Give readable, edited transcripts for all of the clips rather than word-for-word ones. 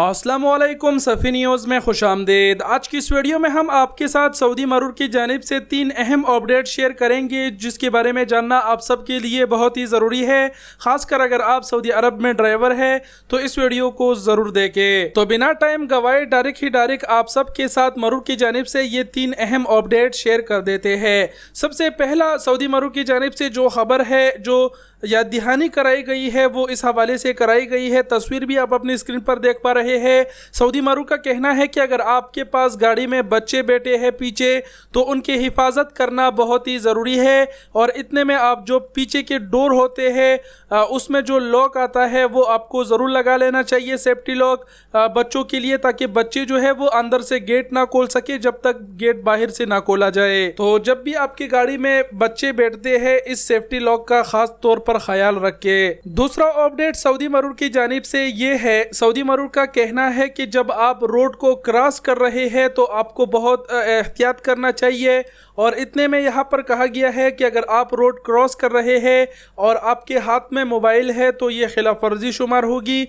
अस्सलामुअलैकुम सफ़ी न्यूज़ में खुशामदीद। आज की इस वीडियो में हम आपके साथ सऊदी मरूर की जानिब से 3 अहम अपडेट शेयर करेंगे जिसके बारे में जानना आप सबके लिए बहुत ही ज़रूरी है। ख़ासकर अगर आप सऊदी अरब में ड्राइवर है तो इस वीडियो को ज़रूर देखें। तो बिना टाइम गवाए डायरेक्ट आप सबके साथ मरूर की जानिब से ये 3 अहम अपडेट शेयर कर देते हैं। सबसे पहला सऊदी मरूर की जानिब से जो खबर है, जो याद दहानी कराई गई है, वो इस हवाले से कराई गई है। तस्वीर भी आप अपनी स्क्रीन पर देख पा रहे हैं। सऊदी मरूर का कहना है कि अगर आपके पास गाड़ी में बच्चे बैठे हैं पीछे तो उनकी हिफाजत करना बहुत ही ज़रूरी है। और इतने में आप जो पीछे के डोर होते हैं उसमें जो लॉक आता है वो आपको ज़रूर लगा लेना चाहिए, सेफ्टी लॉक बच्चों के लिए, ताकि बच्चे जो है वो अंदर से गेट ना खोल सके जब तक गेट बाहर से ना खोला जाए। तो जब भी आपकी गाड़ी में बच्चे बैठते हैं इस सेफ्टी लॉक का खास तौर पर ख्याल रखें। दूसरा अपडेट सऊदी मरूर की जानिब से ये है, सऊदी मरूर का कहना है कि जब आप रोड को क्रॉस कर रहे हैं तो आपको बहुत एहतियात करना चाहिए। और इतने में यहाँ पर कहा गया है कि अगर आप रोड क्रॉस कर रहे हैं और आपके हाथ में मोबाइल है तो ये खिलाफ वर्जी शुमार होगी।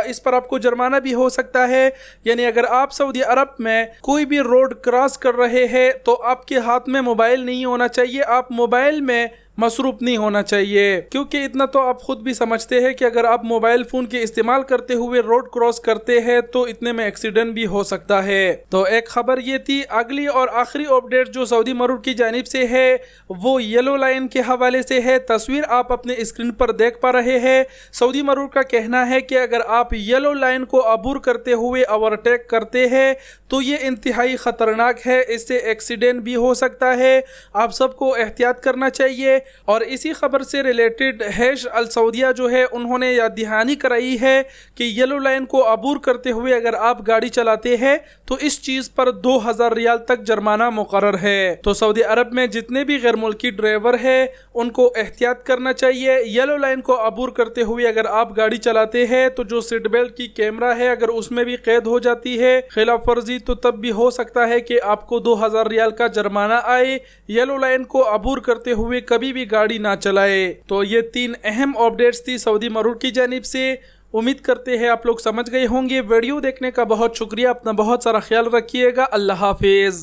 इस पर आपको जुर्माना भी हो सकता है। यानी अगर आप सऊदी अरब में कोई भी रोड क्रॉस कर रहे हैं तो आपके हाथ में मोबाइल नहीं होना चाहिए, आप मोबाइल में मसरूफ नहीं होना चाहिए, क्योंकि इतना तो आप खुद भी समझते हैं कि अगर आप मोबाइल फ़ोन के इस्तेमाल करते हुए रोड क्रॉस करते हैं तो इतने में एक्सीडेंट भी हो सकता है। तो एक खबर ये थी। अगली और आखिरी अपडेट जो सऊदी मरूर की जानिब से है वो येलो लाइन के हवाले से है। तस्वीर आप अपने स्क्रीन पर देख पा रहे हैं। सऊदी मरूर का कहना है कि अगर आप येलो लाइन को अबूर करते हुए ओवरटेक करते हैं तो ये इंतहाई ख़तरनाक है, इससे एक्सीडेंट भी हो सकता है। आप सबको एहतियात करना चाहिए। और इसी खबर से रिलेटेड हैश अल सऊदिया जो है उन्होंने याद दहानी कराई है कि येलो लाइन को अबूर करते हुए अगर आप गाड़ी चलाते हैं तो इस चीज़ पर 2000 रियाल तक जुर्माना मुकर्रर है। तो सऊदी अरब में जितने भी गैर मुल्की ड्राइवर है उनको एहतियात करना चाहिए। येलो लाइन को अबूर करते हुए अगर आप गाड़ी चलाते हैं तो जो सीट बेल्ट की कैमरा है अगर उसमें भी कैद हो जाती है खिलाफ वर्जी तो तब भी हो सकता है कि आपको 2000 रियाल का जुर्माना आए। येलो लाइन को अबूर करते हुए कभी भी गाड़ी ना चलाए। तो ये 3 अहम अपडेट्स थी सऊदी मरूर की जानिब से। उम्मीद करते हैं आप लोग समझ गए होंगे। वीडियो देखने का बहुत शुक्रिया। अपना बहुत सारा ख्याल रखिएगा। अल्लाह हाफिज़।